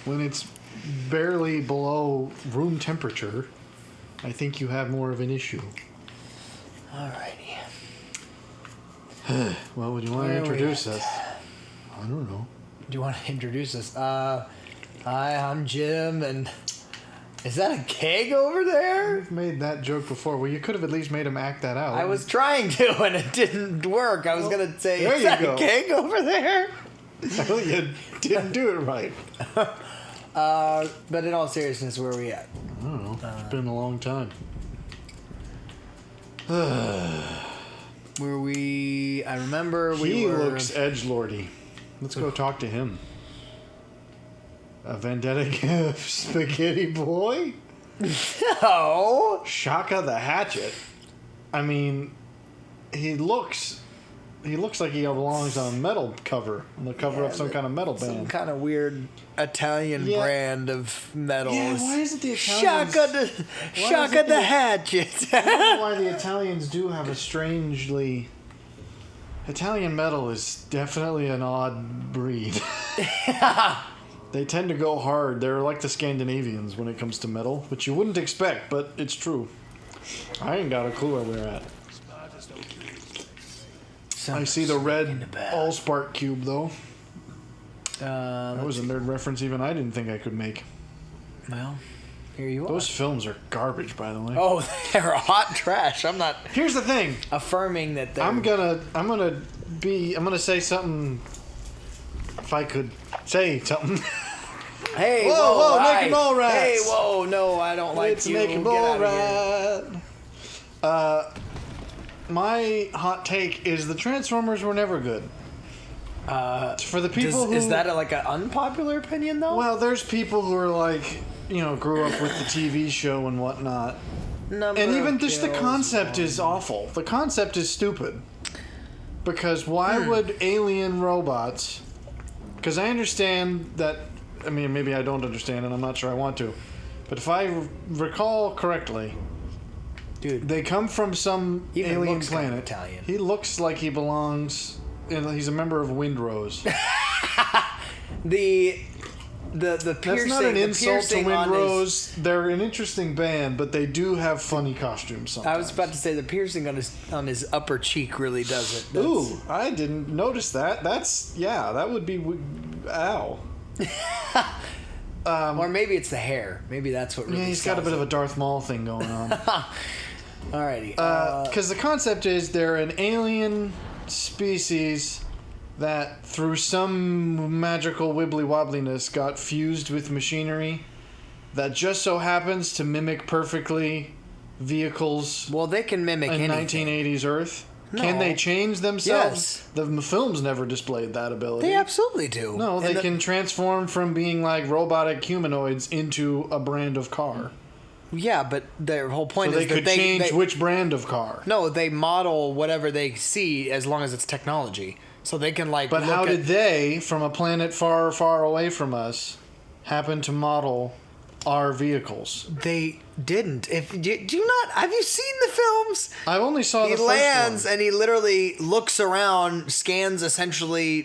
when it's barely below room temperature, I think you have more of an issue. Alrighty. Well, would you want to introduce us? I don't know. Do you want to introduce us? Hi, I'm Jim, and is that a keg over there? You've made that joke before. Well, you could have at least made him act that out. I was trying to, and it didn't work. I was going to say, there is you that go. a keg over there? Well, you didn't do it right. But in all seriousness, where are we at? I don't know. It's been a long time. Where we... I remember we He were... looks edgelordy. Let's go talk to him. A vendetta gift spaghetti boy? No! Shaka the Hatchet. I mean, he looks like he belongs on a metal cover. On the cover of some kind of metal band. Some kind of weird Italian brand of metal. Yeah, why is it the Italians... Shaka the Hatchet. I don't know why the Italians do have a strangely... Italian metal is definitely an odd breed. They tend to go hard. They're like the Scandinavians when it comes to metal, which you wouldn't expect, but it's true. I ain't got a clue where they're at. I see the red Allspark cube, though. That was a nerd reference even I didn't think I could make. Well, here you are. Those films are garbage, by the way. Oh, they're hot trash. I'm not Here's the thing. affirming that they're... I'm gonna say something. If I could say something. Hey, whoa, right. naked mole rats. Hey, whoa, no, I don't like It's you. naked Get mole out of here. rat. My hot take is the Transformers were never good. For the people who... Is that like an unpopular opinion, though? Well, there's people who are like, grew up with the TV show and whatnot. And even just the concept is awful. The concept is stupid. Because why would alien robots... Because I understand that... I mean, maybe I don't understand, and I'm not sure I want to. But if I recall correctly... Dude, they come from some alien planet. Kind of Italian. He looks like he belongs... He's a member of Windrose. The piercing... That's not an insult to Windrose. His... They're an interesting band, but they do have funny costumes sometimes. I was about to say the piercing on his upper cheek really does it. Ooh, I didn't notice that. That would be... Ow. Or maybe it's the hair. Maybe that's what really Yeah, he's got a bit of a Darth Maul thing going on. Alrighty. Because the concept is they're an alien species that through some magical wibbly wobbliness got fused with machinery that just so happens to mimic perfectly vehicles well, they can mimic in anything. 1980s Earth. No. Can they change themselves? Yes. The films never displayed that ability. They absolutely do. No, they can transform from being like robotic humanoids into a brand of car. Yeah, but their whole point So is they could that change which brand of car. No, they model whatever they see as long as it's technology. So they can like. But how did they, from a planet far, far away from us, happen to model our vehicles? They didn't. If do you not have you seen the films? I only saw the first one. He lands and he literally looks around, scans essentially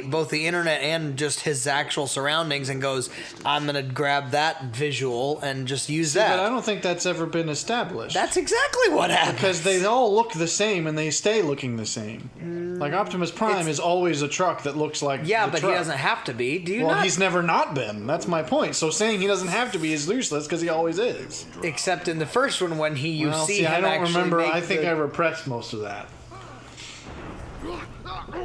both the internet and just his actual surroundings, and goes, "I'm gonna grab that visual and just use that." But I don't think that's ever been established. That's exactly what happened. Because they all look the same and they stay looking the same. Like Optimus Prime is always a truck that looks like yeah, the but truck. he doesn't have to be. Do you Well, not? he's never not been. That's my point. So saying he doesn't have to be is useless because he always is. Except in the first one when you see him I don't actually remember. make I think I repressed most of that.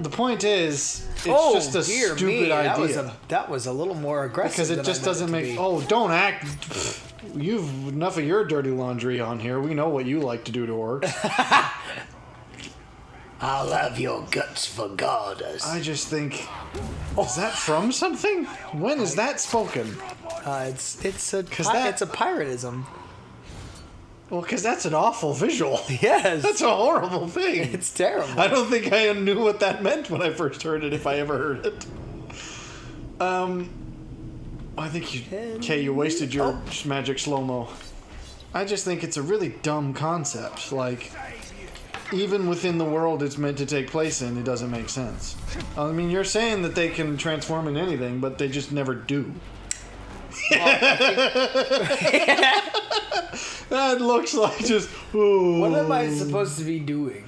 The point is, it's just a stupid idea. That was a little more aggressive. Because it just doesn't make... Oh, don't act... You've enough of your dirty laundry on here. We know what you like to do to orcs. I'll have your guts for goddess. I just think... Is that from something? When is that spoken? It's a piratism. Well, because that's an awful visual. Yes. That's a horrible thing. It's terrible. I don't think I knew what that meant when I first heard it, if I ever heard it. I think you wasted your magic slow-mo. I just think it's a really dumb concept. Like, even within the world it's meant to take place in, it doesn't make sense. I mean, you're saying that they can transform in anything, but they just never do. That looks like just. Ooh. What am I supposed to be doing?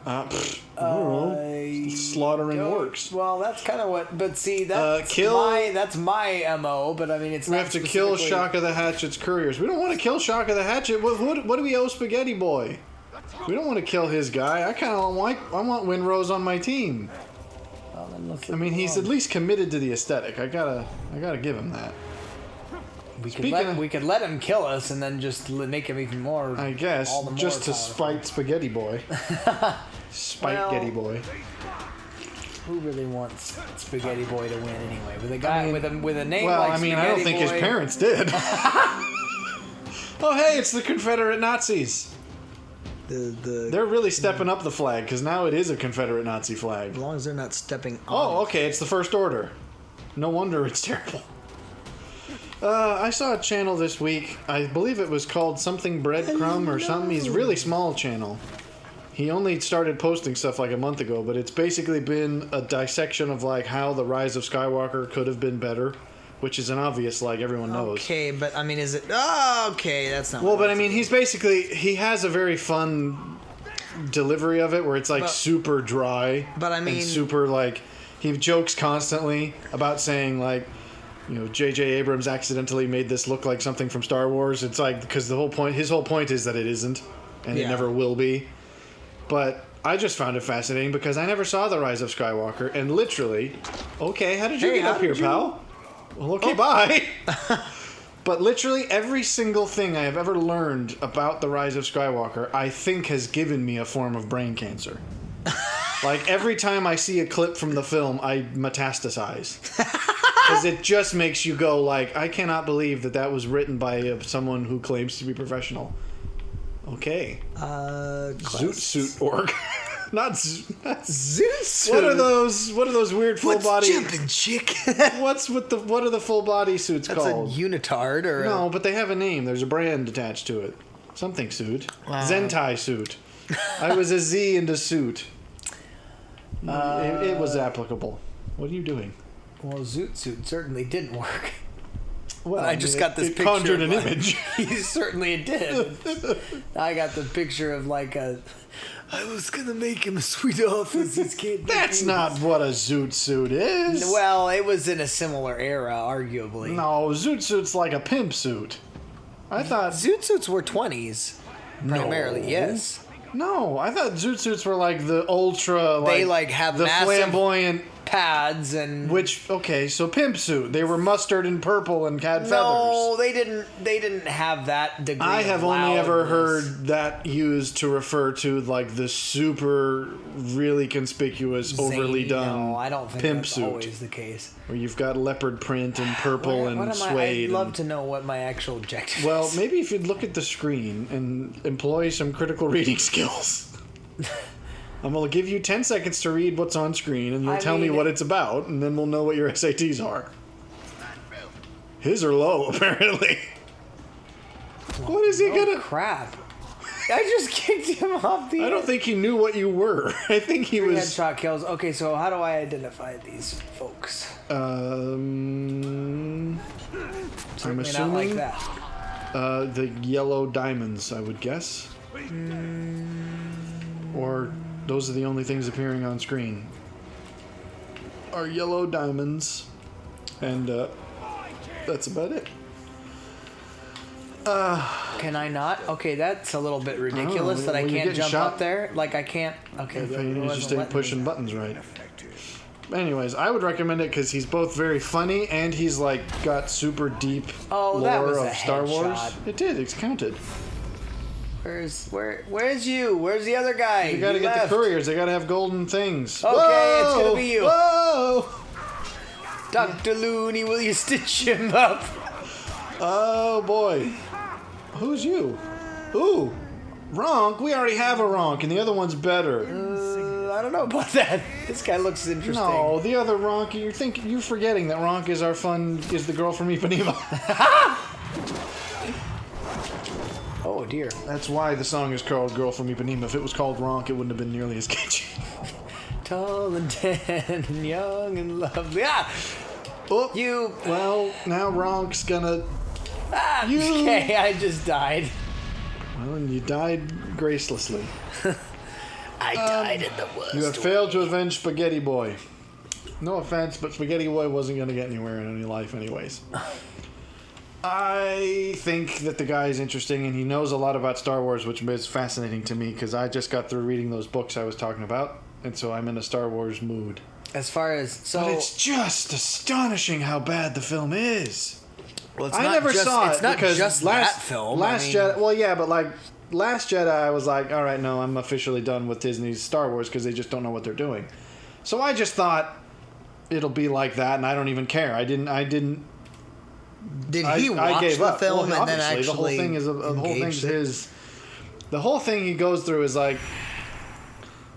I don't know. Slaughtering orcs. Well, that's kind of what. But see, that's my MO. But I mean, it's we not. have to kill Shock of the Hatchet's couriers. We don't want to kill Shock of the Hatchet. What do we owe Spaghetti Boy? We don't want to kill his guy. I want Winrose on my team. I mean, he's at least committed to the aesthetic. I gotta give him that. We could let him kill us and then just make him even more. I guess just to spite Spaghetti Boy. Spaghetti Boy. Who really wants Spaghetti Boy to win anyway? With a guy with a name well, like I mean, Spaghetti I don't think Boy. his parents did. Oh, hey, it's the Confederate Nazis. They're really stepping up the flag because now it is a Confederate Nazi flag. As long as they're not stepping on. Oh, okay, it's the First Order. No wonder it's terrible. I saw a channel this week. I believe it was called something Breadcrumb or something. He's a really small channel. He only started posting stuff like a month ago, but it's basically been a dissection of like how the Rise of Skywalker could have been better, which is an obvious, like everyone knows. Okay, but I mean, is it? Oh, okay, that's not. Well, but I mean, he has a very fun delivery of it where it's like super dry. But I mean, and super like he jokes constantly about saying like, you know, J.J. Abrams accidentally made this look like something from Star Wars. It's like because his whole point is that it isn't, and it never will be. But I just found it fascinating because I never saw the Rise of Skywalker, and literally, okay, how did you get up here, pal? Well, okay, bye. But literally every single thing I have ever learned about the Rise of Skywalker, I think has given me a form of brain cancer. Like every time I see a clip from the film, I metastasize. Because it just makes you go like, I cannot believe that was written by someone who claims to be professional. Okay. Zoot suit orc. Not zoot suit. What are those weird full body? Jumping chick? What are the full body suits called? That's a unitard or no, but they have a name. There's a brand attached to it. Something suit. Wow. Zentai suit. I was a Z into suit. It was applicable. What are you doing? Well, zoot suit certainly didn't work. Well, I just got this picture. Conjured an image. He certainly did. I got the picture of like a. I was gonna make him a sweet office. His kid. That's not what a zoot suit is. Well, it was in a similar era, arguably. No, zoot suit's like a pimp suit. I thought zoot suits were 20s, primarily. No. Yes. No, I thought zoot suits were like the ultra. Like, they like have the massive flamboyant pads and so pimp suit. They were mustard and purple and had feathers. No, they didn't have that degree. I have only ever heard that used to refer to like the super, really conspicuous, overly done. No, I don't think pimp that's suit. Always the case. Where you've got leopard print and purple and suede. I'd love to know what my actual objective is. Well, maybe if you'd look at the screen and employ some critical reading skills. I'm going to give you 10 seconds to read what's on screen, and you'll tell me what it's about, and then we'll know what your SATs are. His are low, apparently. What is he gonna... crap. I just kicked him off the... I don't think he knew what you were. I think he was... Headshot kills. Okay, so how do I identify these folks? I'm assuming... Not like that. The yellow diamonds, I would guess. Or... those are the only things appearing on screen. Are yellow diamonds. And that's about it. Can I not? Okay, that's a little bit ridiculous that I can't jump up there. Like I can't. Okay, you just ain't pushing buttons right. Anyways, I would recommend it because he's both very funny and he's like got super deep lore of Star Wars. It did. It's counted. Where's you? Where's the other guy? You gotta get the couriers. They gotta have golden things. Okay, whoa! It's gonna be you. Whoa! Dr. Looney, will you stitch him up? Oh boy. Who's you? Ooh. Ronk? We already have a Ronk, and the other one's better. I don't know about that. This guy looks interesting. No, the other Ronk, you're forgetting that Ronk is the girl from Ipanema. Oh dear. That's why the song is called Girl from Ipanema. If it was called Ronk, it wouldn't have been nearly as catchy. Tall and tan and young and lovely. Ah! Oh, well, now Ronk's gonna... Okay, I just died. Well, and you died gracelessly. I died in the worst. You have failed to avenge Spaghetti Boy. No offense, but Spaghetti Boy wasn't going to get anywhere in any life anyways. I think that the guy is interesting, and he knows a lot about Star Wars, which is fascinating to me, because I just got through reading those books I was talking about, and so I'm in a Star Wars mood. As far as... But it's just astonishing how bad the film is. Well, I never saw it because just that film. Jedi... Well, yeah, but like... Last Jedi, I was like, all right, no, I'm officially done with Disney's Star Wars because they just don't know what they're doing. So I just thought it'll be like that, and I don't even care. I didn't. Did he watch the film and then actually the whole thing is the whole thing he goes through is like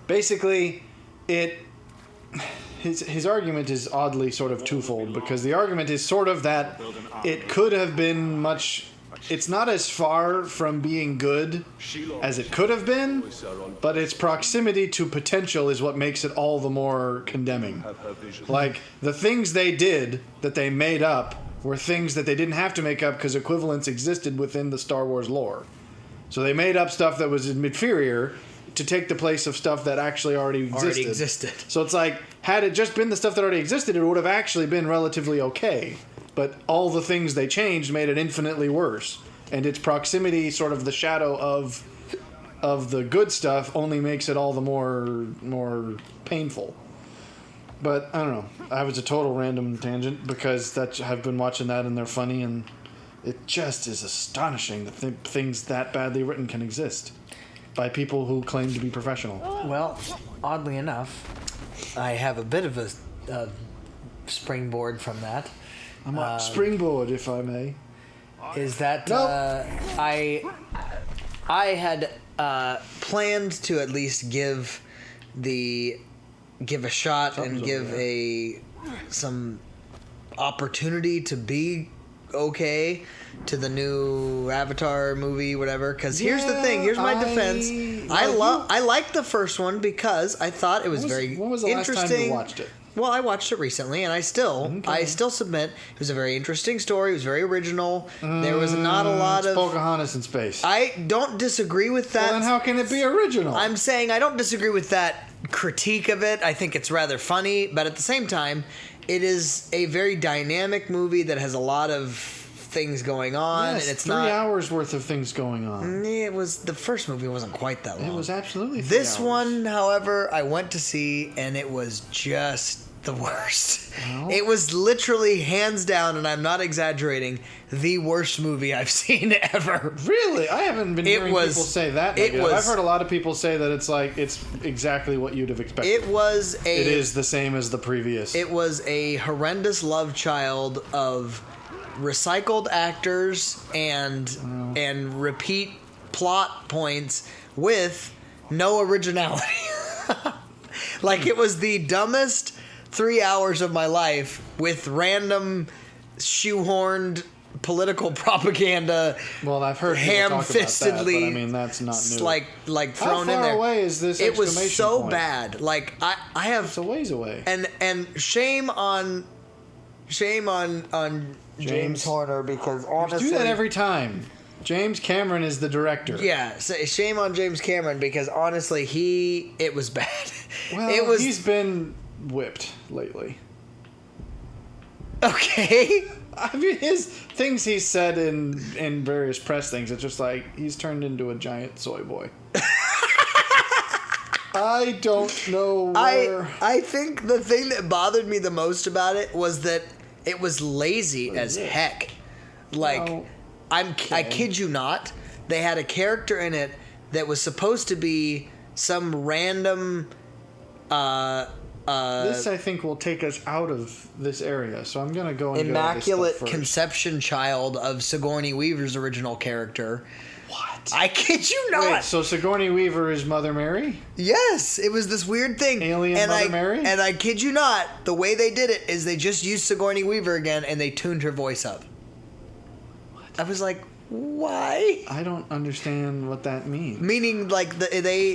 basically it. His argument is oddly sort of twofold because the argument is sort of that it could have been much. It's not as far from being good as it could have been, but its proximity to potential is what makes it all the more condemning. Like, the things they did that they made up were things that they didn't have to make up because equivalence existed within the Star Wars lore. So they made up stuff that was inferior to take the place of stuff that actually already existed. So it's like, had it just been the stuff that already existed, it would have actually been relatively okay. But all the things they changed made it infinitely worse. And its proximity, sort of the shadow of the good stuff, only makes it all the more painful. But, I don't know. I was a total random tangent because I've been watching that and they're funny. And it just is astonishing that things that badly written can exist by people who claim to be professional. Well, oddly enough, I have a bit of a springboard from that. Springboard, if I may. Is that nope. I had planned to at least give a shot and give some opportunity to be okay to the new Avatar movie, whatever. Because here's the thing. Here's my defense. I liked the first one because I thought it was very when was the interesting. Last time you watched it? Well, I watched it recently, and I still submit it was a very interesting story. It was very original. There was not a lot of Pocahontas in space. I don't disagree with that. Well, then how can it be original? I'm saying I don't disagree with that critique of it. I think it's rather funny, but at the same time, it is a very dynamic movie that has a lot of things going on, yes, and it's 3 hours worth of things going on. It was the first movie wasn't quite that long. It was absolutely 3 this hours. one, however, I went to see, and it was just the worst. Well, it was literally hands down, and I'm not exaggerating, the worst movie I've seen ever. Really? I haven't been hearing people say that. I've heard a lot of people say that it's exactly what you'd have expected. It is the same as the previous. It was a horrendous love child of recycled actors and repeat plot points with no originality. Like, it was the dumbest 3 hours of my life with random shoehorned political propaganda. Well, I've heard ham-fistedly. About that, but I mean, that's not new. Like thrown in there. How far away is this? It was so point? Bad. Like I have. It's a ways away. And shame on James Horner, because honestly, you do that every time. James Cameron is the director. Yeah, so shame on James Cameron, because honestly, it was bad. Well, he's been whipped lately. Okay. I mean, his things he's said in various press things, it's just like he's turned into a giant soy boy. I don't know where. I think the thing that bothered me the most about it was that it was lazy as heck. Like, well, I kid you not, they had a character in it that was supposed to be some random this, I think, will take us out of this area, so I'm going to go and immaculate go to this conception child of Sigourney Weaver's original character. What? I kid you not. Wait, so Sigourney Weaver is Mother Mary? Yes, it was this weird thing. Alien Mother Mary? And I kid you not, the way they did it is they just used Sigourney Weaver again and they tuned her voice up. What? I was like, Why? I don't understand what that means. Meaning, like, they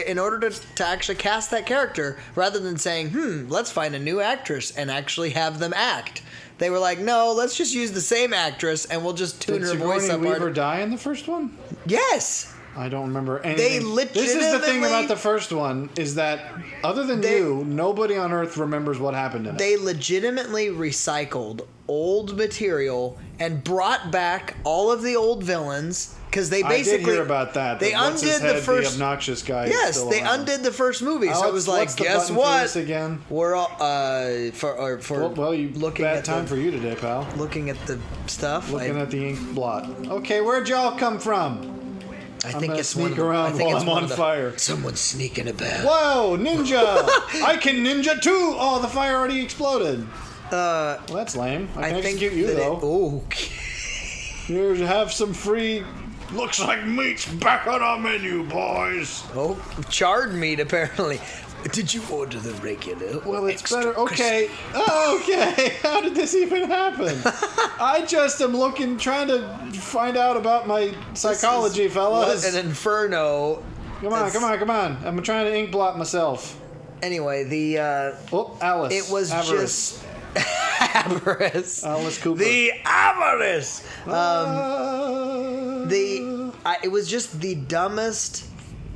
in order to actually cast that character, rather than saying, let's find a new actress and actually have them act, they were like, no, let's just use the same actress and we'll just tune her voice up. Did Sigourney Weaver die in the first one? Yes. I don't remember anything. This is the thing about the first one, is that other than you, nobody on Earth remembers what happened in it. They legitimately recycled old material and brought back all of the old villains, because they basically... I did hear about that. They undid the first... The obnoxious guy. Yes, they undid the first movie. Alex, so it was like, guess what? Again? We're all... you looking bad at time for you today, pal. Looking at the stuff. Looking at the ink blot. Okay, where'd y'all come from? I think it's sneak around while I'm on fire. Someone's sneaking about. Whoa, ninja! I can ninja too! Oh, the fire already exploded. Well, that's lame. I can execute you, though. Okay. You have some free... Looks like meat's back on our menu, boys. Oh, charred meat, apparently. Did you order the regular? Well, it's better. Okay. Oh, okay. How did this even happen? I just am trying to find out about my psychology, fellas. What an inferno. Come on. I'm trying to ink blot myself. Anyway, Alice. It was Avarice. just... Avarice. Alice Cooper. The avarice. It was just the dumbest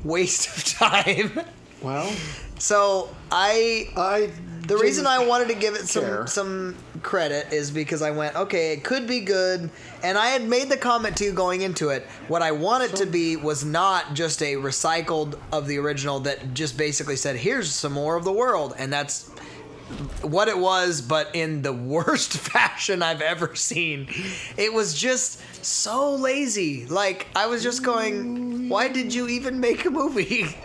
waste of time. Well... So the reason I wanted to give it some credit is because I went, okay, it could be good, and I had made the comment to you going into it. What I want it to be was not just a recycled of the original that just basically said, here's some more of the world, and that's what it was, but in the worst fashion I've ever seen. It was just so lazy. Like, I was just going, why did you even make a movie?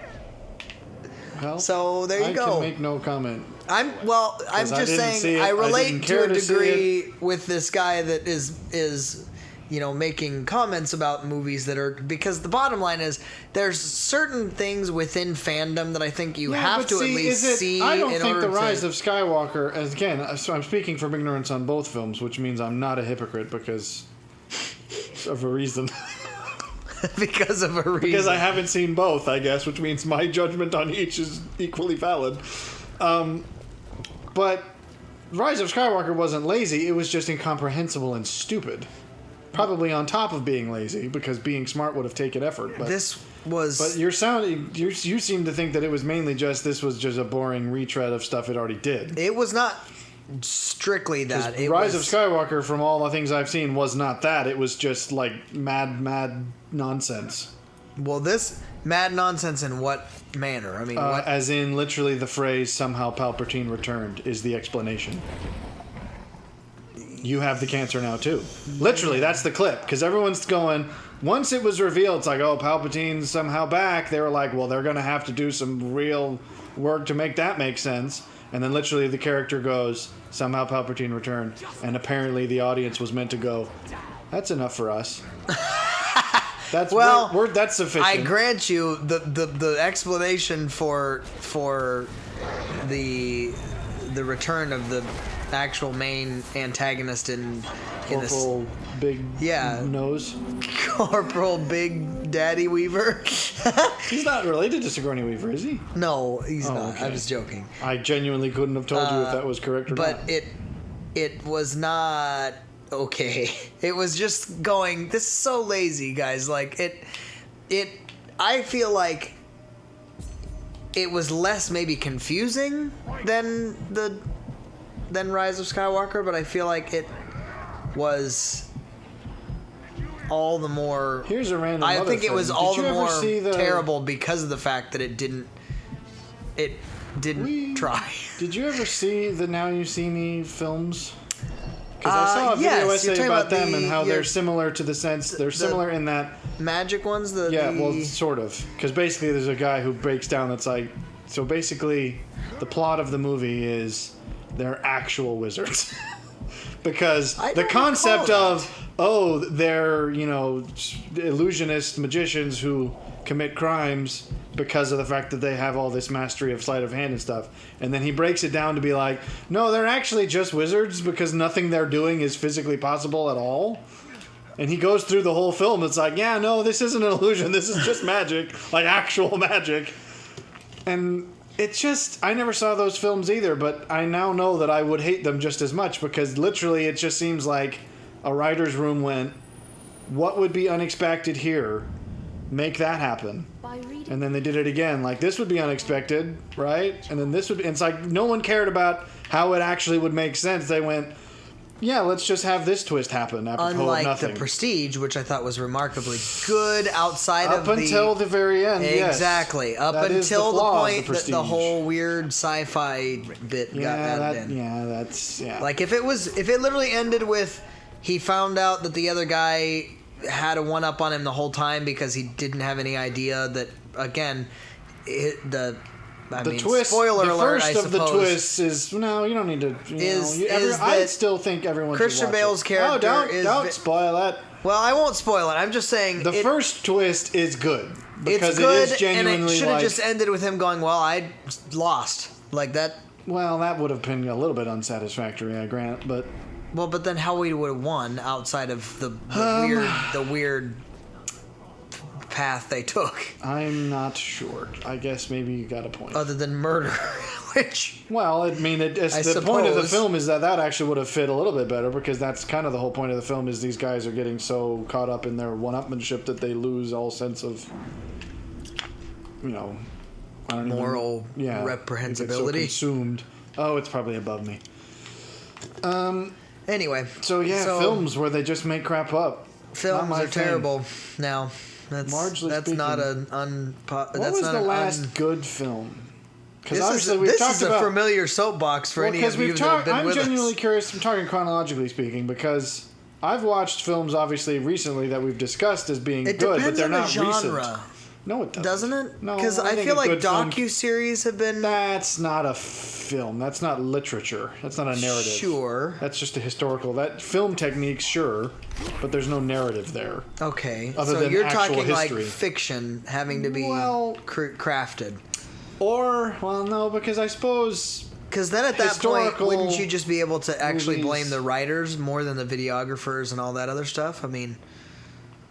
Well, so there you go. I can make no comment. I'm just saying I relate to a degree with this guy that is making comments about movies that are, because the bottom line is there's certain things within fandom that I think you have to at least see. I don't think The Rise of Skywalker, as again, so I'm speaking from ignorance on both films, which means I'm not a hypocrite because of a reason. Because of a reason. Because I haven't seen both, I guess, which means my judgment on each is equally valid. But Rise of Skywalker wasn't lazy, it was just incomprehensible and stupid. Probably on top of being lazy, because being smart would have taken effort. But you seem to think that it was mainly this was just a boring retread of stuff it already did. It was not strictly that. Rise of Skywalker, from all the things I've seen, was not that. It was just like mad nonsense. Well, this mad nonsense in what manner? I mean, what? As in literally the phrase "somehow Palpatine returned" is the explanation. You have the cancer now too. Literally, that's the clip, because everyone's going. Once it was revealed, it's like, oh, Palpatine's somehow back. They were like, well, they're going to have to do some real work to make that make sense. And then literally the character goes, somehow Palpatine returned. And apparently the audience was meant to go, that's enough for us. That's that's sufficient. I grant you the explanation for the return of the actual main antagonist in Corporal Big Nose. Corporal Big Daddy Weaver. He's not related to Sigourney Weaver, is he? No, he's not. Okay. I was joking. I genuinely couldn't have told you if that was correct or not. But it was not okay. It was just going, this is so lazy, guys. Like, I feel like it was less maybe confusing than Rise of Skywalker, but I feel like it was all the more... Here's a random I think it was all the more terrible because of the fact that it didn't try. Did you ever see the Now You See Me films? Because I saw a video essay about them and how they're similar to the sense... They're similar in that... Magic ones? Sort of. Because basically there's a guy who breaks down that's like... So basically, the plot of the movie is they're actual wizards. Because the concept of, they're, illusionist magicians who commit crimes because of the fact that they have all this mastery of sleight of hand and stuff. And then he breaks it down to be like, no, they're actually just wizards because nothing they're doing is physically possible at all. And he goes through the whole film. It's like, yeah, no, this isn't an illusion. This is just magic, like actual magic. And it's just, I never saw those films either, but I now know that I would hate them just as much because literally it just seems like a writer's room went, what would be unexpected here? Make that happen. And then they did it again. Like, this would be unexpected, right? And then this would be... And it's like, no one cared about how it actually would make sense. They went, yeah, let's just have this twist happen apropos of Unlike nothing. The Prestige, which I thought was remarkably good outside Up of until the very end, Exactly. Yes. Up That until the point that the whole weird sci-fi bit got added in. Yeah, that's... Yeah. Like, if it literally ended with he found out that the other guy had a one-up on him the whole time because he didn't have any idea that, again, the twist, spoiler the alert, first I of the suppose, twists is, no, you don't need to, I still think everyone Christian should watch Bale's it. character don't spoil it. Well, I won't spoil it. I'm just saying the first twist is good. Because it's good, it is genuinely and it should have just ended with him going, well, I lost. Like that. Well, that would have been a little bit unsatisfactory, I grant, but... Well, but then how we would have won outside of the weird path they took? I'm not sure. I guess maybe you got a point. Other than murder, which... Well, I mean, the point of the film is that actually would have fit a little bit better because that's kind of the whole point of the film is these guys are getting so caught up in their one-upmanship that they lose all sense of, moral reprehensibility. Get so consumed. Oh, it's probably above me. Anyway. So films where they just make crap up. Films are terrible now. That's speaking. Not an What was the last good film? Because obviously we've talked about... This is a familiar soapbox for any of you that have been with us. I'm genuinely curious. I'm talking chronologically speaking because I've watched films obviously recently that we've discussed as being good, but they're not recent. No, it doesn't. Doesn't it? No, because I feel like docu-series have been... That's not a film. That's not literature. That's not a narrative. Sure. That's just a historical... That film techniques, sure, but there's no narrative there. Okay. So you're talking history. Like fiction having to be crafted. No, because I suppose... Because then at that point, wouldn't you just be able to actually blame the writers more than the videographers and all that other stuff? I mean...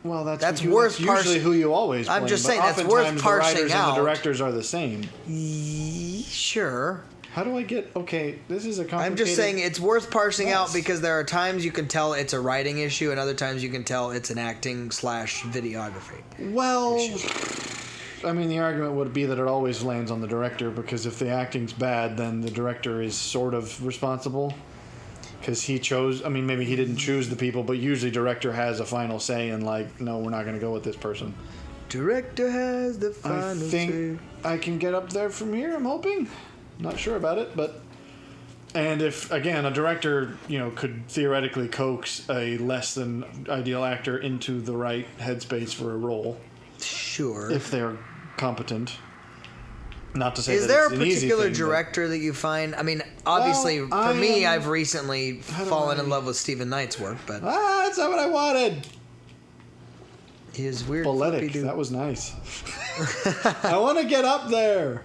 Well, that's usually who you always blame. I'm just saying that's worth parsing the writers out. And the directors are the same. Sure. How do I get... Okay, this is a complicated... I'm just saying it's worth parsing out because there are times you can tell it's a writing issue and other times you can tell it's an acting/videography issue. I mean, the argument would be that it always lands on the director because if the acting's bad, then the director is sort of responsible. Because he chose... I mean, maybe he didn't choose the people, but usually director has a final say in, like, no, we're not going to go with this person. Director has the final say. I think I can get up there from here, I'm hoping. Not sure about it, but... And if, again, a director, could theoretically coax a less than ideal actor into the right headspace for a role. Sure. If they're competent. Not to say is that there it's a an easy particular thing, director that you find? I mean, obviously, for me, I've recently fallen in love with Stephen Knight's work, but that's not what I wanted. His weird. Balletic. That was nice. I want to get up there.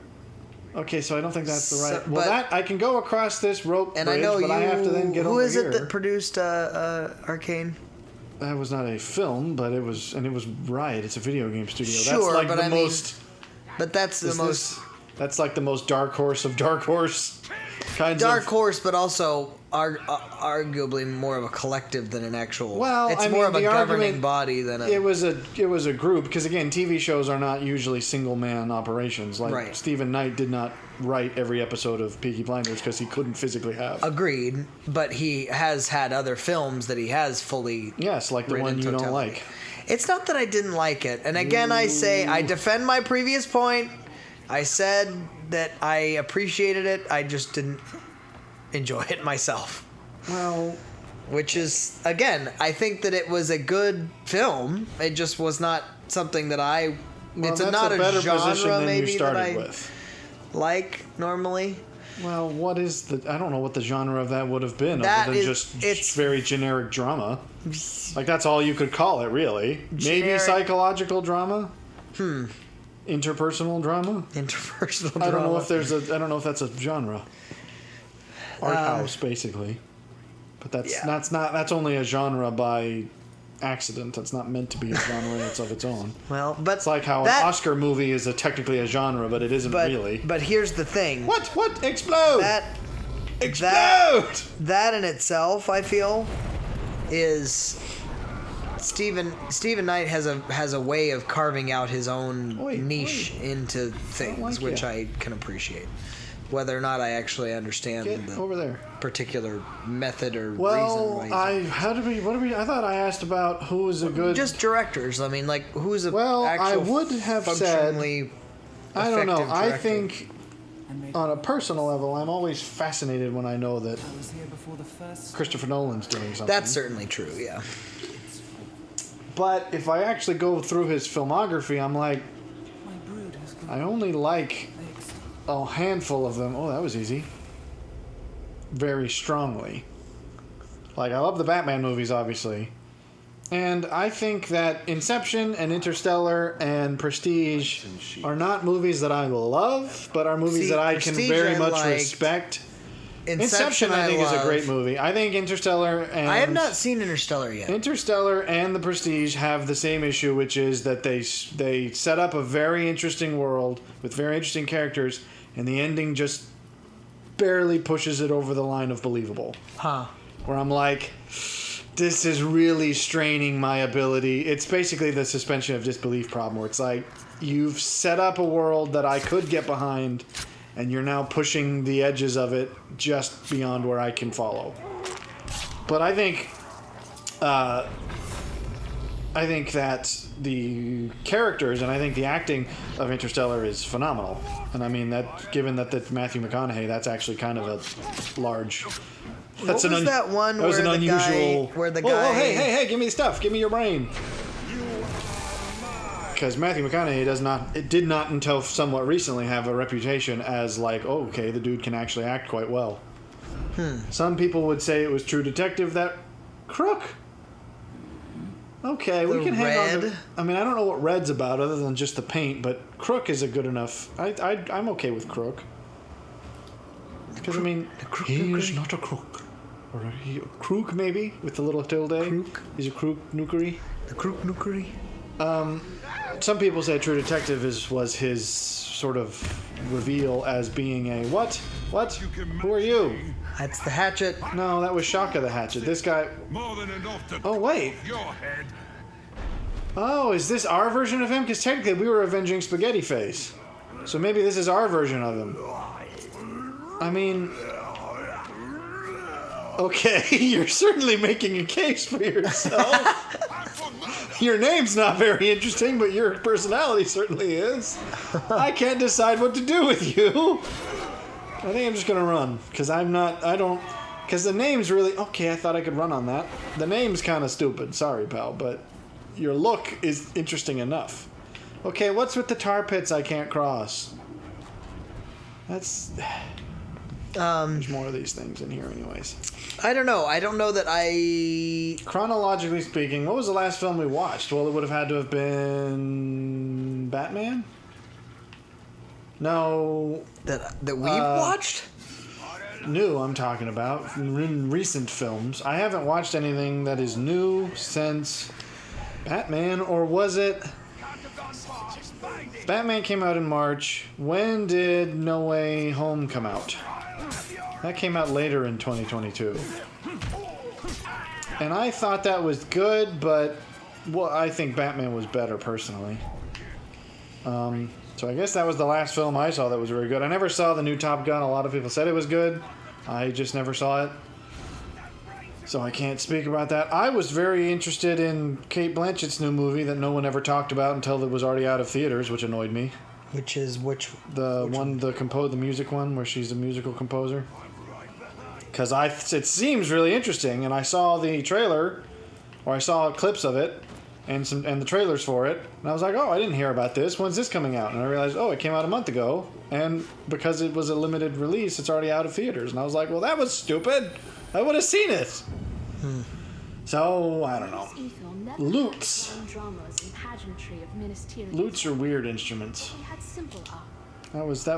Okay, so I don't think that's the right. I can go across this rope and bridge, I know but I have to then get over here. Who is it that produced Arcane? That was not a film, but it was Riot. It's a video game studio. Sure, that's like but the most. But that's the most. That's like the most dark horse of dark horse kinds dark horse, but also arguably more of a collective than an actual. Well, it's more of a governing body than a. It was a group because again, TV shows are not usually single man operations. Like Stephen Knight did not write every episode of Peaky Blinders because he couldn't physically have. Agreed, but he has had other films that he has fully. Yes, like the one you don't like. It's not that I didn't like it, and again, I say I defend my previous point. I said that I appreciated it. I just didn't enjoy it myself. Well, which is, again, I think that it was a good film. It just was not something that I... Well, it's not a better genre position than maybe you started that I with. Like normally. Well, what is the... I don't know what the genre of that would have been other than it's very generic drama. Like, that's all you could call it, really. Maybe psychological drama? Interpersonal drama? Interpersonal drama. I don't know if that's a genre. Art house, basically. But that's only a genre by accident. That's not meant to be a genre. It's of its own. Well, but it's like how an Oscar movie is technically a genre, but it isn't really. But here's the thing. What? Explode! Explode! That in itself, I feel, is Stephen Knight has a way of carving out his own niche into things, which I can appreciate. Whether or not I actually understand the particular method or reason. Well, I thought I asked about who is a good... Just directors. I mean, like, who's a I would have said... I don't know. Director. I think, on a personal level, I'm always fascinated when I know that Christopher Nolan's doing something. That's certainly true, yeah. But if I actually go through his filmography, I'm like, I only like a handful of them. Oh, that was easy. Very strongly. Like, I love the Batman movies, obviously. And I think that Inception and Interstellar and Prestige are not movies that I love, but are movies that I can very much respect. Inception I think, is a great movie. I think Interstellar and... I have not seen Interstellar yet. Interstellar and The Prestige have the same issue, which is that they set up a very interesting world with very interesting characters, and the ending just barely pushes it over the line of believable. Huh. Where I'm like, this is really straining my ability. It's basically the suspension of disbelief problem, where it's like, you've set up a world that I could get behind, and you're now pushing the edges of it just beyond where I can follow. But I think that the characters and I think the acting of Interstellar is phenomenal. And I mean that, given that that's Matthew McConaughey, that's actually kind of a large. That's what was that one that was where an unusual. Where the guy? Oh, hey! Give me the stuff. Give me your brain. Because Matthew McConaughey did not until somewhat recently have a reputation as like, oh, okay, the dude can actually act quite well. Some people would say it was True Detective that Crook. Okay, we can hang on to... I mean, I don't know what Red's about other than just the paint, but Crook is a good enough... I'm okay with Crook. Because, I mean, he is not a crook. Or a crook, maybe, with the little tilde. Crook. He's a crook nookery. The crook nookery. Some people say True Detective was his sort of reveal as being a... What? Who are you? That's the Hatchet. No, that was Shaka the Hatchet. This guy... More than enough to wait. your head. Oh, is this our version of him? Because technically we were avenging Spaghetti Face. So maybe this is our version of him. I mean... Okay, you're certainly making a case for yourself. Your name's not very interesting, but your personality certainly is. I can't decide what to do with you. I think I'm just gonna run, because because the name's really... Okay, I thought I could run on that. The name's kind of stupid, sorry pal, but your look is interesting enough. Okay, what's with the tar pits I can't cross? That's... There's more of these things in here anyways. I don't know. I don't know that I... Chronologically speaking, what was the last film we watched? Well, it would have had to have been... Batman? No. That we've watched? New, I'm talking about. Recent films. I haven't watched anything that is new since Batman, or was it... Batman came out in March. When did No Way Home come out? That came out later in 2022. And I thought that was good, but... Well, I think Batman was better, personally. So I guess that was the last film I saw that was very good. I never saw the new Top Gun. A lot of people said it was good. I just never saw it. So I can't speak about that. I was very interested in Cate Blanchett's new movie that no one ever talked about until it was already out of theaters, which annoyed me. Which is which? The music one where she's a musical composer. Because it seems really interesting, and I saw the trailer, or I saw clips of it, and the trailers for it, and I was like, oh, I didn't hear about this. When's this coming out? And I realized, oh, it came out a month ago, and because it was a limited release, it's already out of theaters. And I was like, well, that was stupid. I would have seen it. So, I don't know. Lutes. Lutes are weird instruments. That was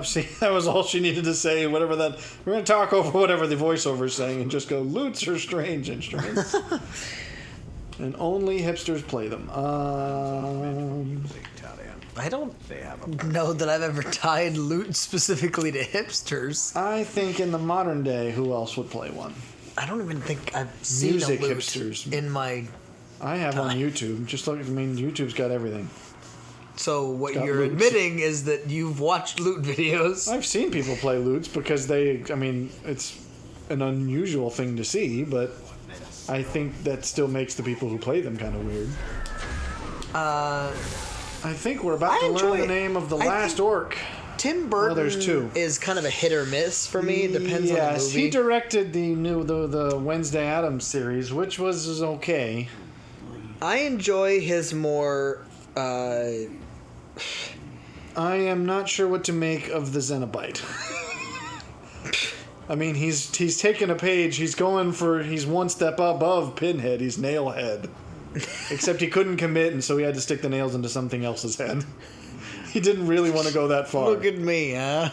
all she needed to say. Whatever that, we're going to talk over whatever the voiceover is saying and just go, lutes are strange instruments. Lutes are weird instruments. That was all she needed to say. Whatever that, we're going to talk over whatever the voiceover is saying and just go, lutes are strange instruments. That was that was she. That was all she needed to say. Whatever the voiceover is saying and just go, lutes are strange instruments. And only hipsters play them. I don't know that I've ever tied loot specifically to hipsters. I think in the modern day, who else would play one? I don't even think I've seen Music a loot hipsters. in my I have time. on YouTube. Just look, YouTube's got everything. So what got you're loots. admitting is that you've watched loot videos. I've seen people play loots because it's an unusual thing to see, but I think that still makes the people who play them kind of weird. I think we're about to learn the name of the last orc. Tim Burton there's two. is kind of a hit or miss for me. It depends on the Yes, movie. he directed the Wednesday Addams series, which was okay. I enjoy his more... I am not sure what to make of the Cenobite. I mean, he's taken a page. He's one step above Pinhead. He's Nailhead. Except he couldn't commit, and so he had to stick the nails into something else's head. He didn't really want to go that far. Look at me, huh?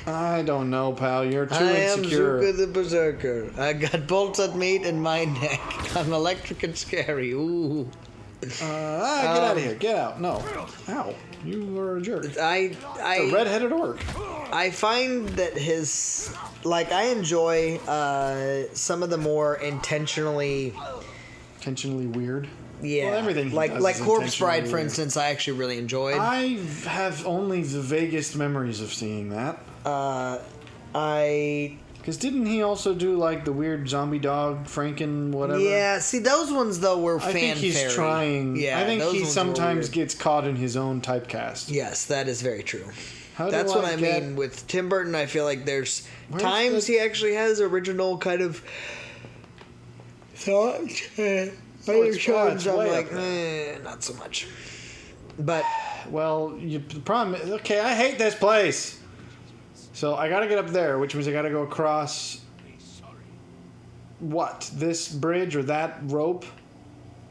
I don't know, pal. You're too insecure. I am Zuka the Berserker. I got bolts at meat in my neck. I'm electric and scary. Ooh. Get out of here. Get out. No. Ow. You were a jerk. It's a red-headed orc. I find that I enjoy some of the more intentionally weird. Yeah, well, everything like Corpse Bride, for weird. instance. I actually really enjoyed. I have only the vaguest memories of seeing that. Because didn't he also do like the weird zombie dog Franken whatever? Yeah, see those ones though were fanfare. I think he's trying. Yeah, I think he sometimes gets caught in his own typecast. Yes, that is very true. That's what I mean with Tim Burton. I feel like there's times he actually has original kind of thought. Other times I'm like, not so much. But the problem is, okay, I hate this place. So I gotta get up there, which means I gotta go across this bridge or that rope.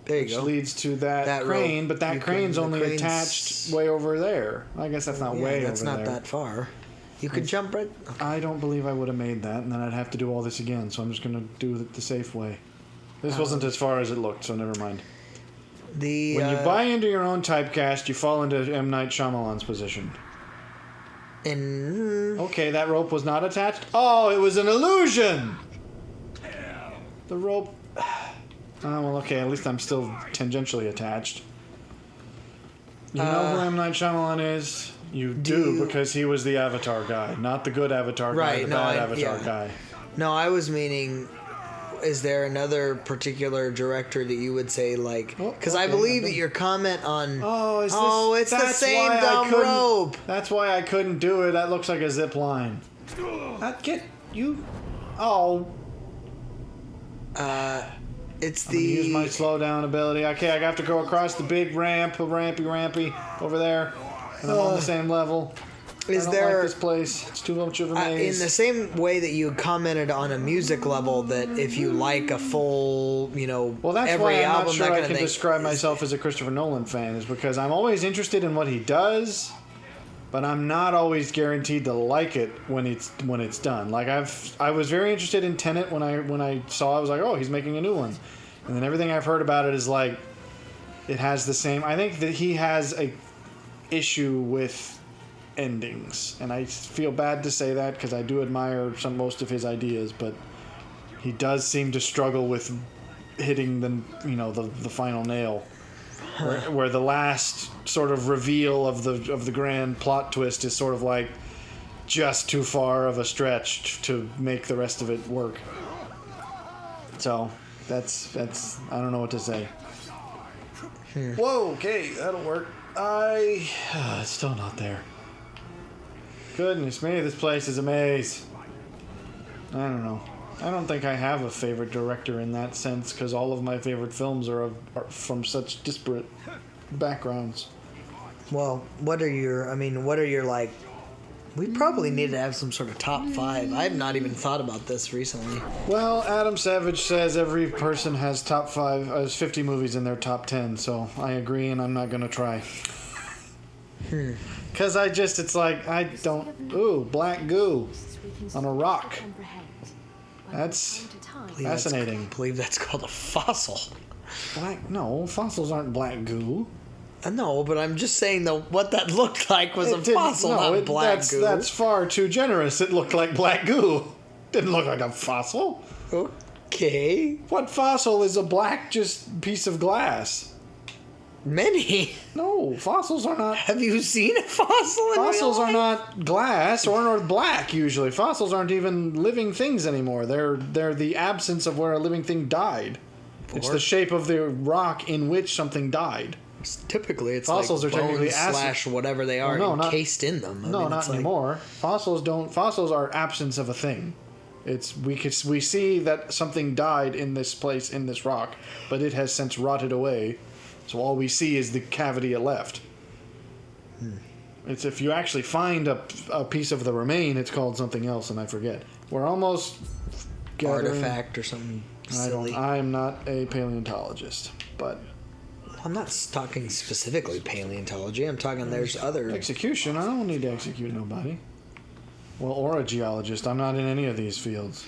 There you which go. leads to that crane, rope. But that crane's only attached way over there. I guess that's not way over there. That's not that far. You could jump right... Okay. I don't believe I would have made that, and then I'd have to do all this again, so I'm just going to do it the safe way. This wasn't as far as it looked, so never mind. When you buy into your own typecast, you fall into M. Night Shyamalan's position. Okay, that rope was not attached. Oh, it was an illusion! The rope... Oh, well, okay, at least I'm still tangentially attached. You know who M. Night Shyamalan is? You do because he was the Avatar guy. Not the good Avatar guy, the bad Avatar guy. No, I was meaning... Is there another particular director that you would say, like... Because I believe that your comment on... it's the same dumb rope! That's why I couldn't do it. That looks like a zip line. It's I'm gonna use my slow down ability. Okay, I have to go across the big rampy over there. And I'm on the same level. I don't like this place. It's too much of a maze. In the same way that you commented on a music level, that if you like a full, well, that's every why I'm album, not sure that I kind can of thing, describe myself as a Christopher Nolan fan, is because I'm always interested in what he does, but I'm not always guaranteed to like it when it's done. Like I was very interested in Tenet when I saw it. I was like, oh, he's making a new one, and then everything I've heard about it is like it has the same. I think that he has a issue with endings, and I feel bad to say that because I do admire most of his ideas, but he does seem to struggle with hitting the final nail, where the last sort of reveal of the grand plot twist is sort of like just too far of a stretch to make the rest of it work. So that's I don't know what to say. Whoa, okay, that'll work. It's still not there. Goodness me, this place is a maze. I don't know. I don't think I have a favorite director in that sense, because all of my favorite films are from such disparate backgrounds. Well, what are your like... We probably need to have some sort of top 5. I have not even thought about this recently. Well, Adam Savage says every person has top 5, has 50 movies in their top 10, so I agree, and I'm not going to try. Because it's like, I don't... Ooh, black goo on a rock. That's... Fascinating. I believe that's called a fossil. No, fossils aren't black goo. No, but I'm just saying what that looked like was a fossil, not black goo. That's far too generous. It looked like black goo. Didn't look like a fossil. Okay. What fossil is a black just piece of glass? Many. No, fossils are not. Have you seen a fossil in Fossils real life? are not glass or black usually. Fossils aren't even living things anymore. They're the absence of where a living thing died. It's the shape of the rock in which something died. Typically, it's fossils like are technically bones / whatever they are encased in them. Not anymore. Fossils don't. Fossils are absence of a thing. We see that something died in this place in this rock, but it has since rotted away. So all we see is the cavity it left. It's if you actually find a piece of the remain, it's called something else, and I forget. We're almost artifact or something silly. I'm not a paleontologist, but. I'm not talking specifically paleontology. I'm talking there's other... Execution? I don't need to execute nobody. Well, or a geologist. I'm not in any of these fields.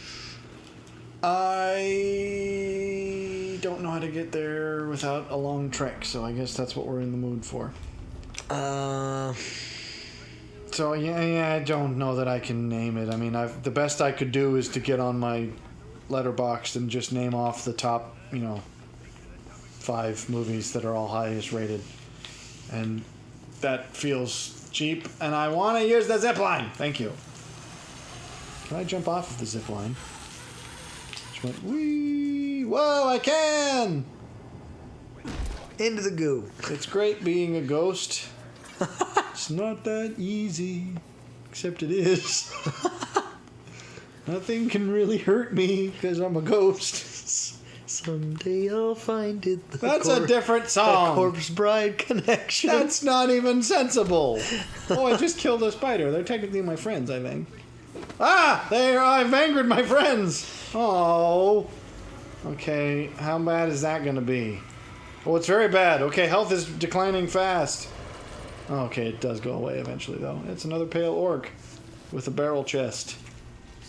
I don't know how to get there without a long trek, so I guess that's what we're in the mood for. So, yeah, I don't know that I can name it. I mean, the best I could do is to get on my letterbox and just name off the top, 5 movies that are all highest rated, and that feels cheap, and I want to use the zip line. Thank you. Can I jump off of the zip line? Which went, whee! Whoa, I can! Into the goo. It's great being a ghost. It's not that easy, except it is. Nothing can really hurt me because I'm a ghost. Someday I'll find it. That's a different song. The Corpse Bride connection. That's not even sensible. Oh, I just killed a spider. They're technically my friends, I think. I've angered my friends. Oh. Okay, how bad is that going to be? Oh, it's very bad. Okay, health is declining fast. Okay, it does go away eventually, though. It's another pale orc with a barrel chest.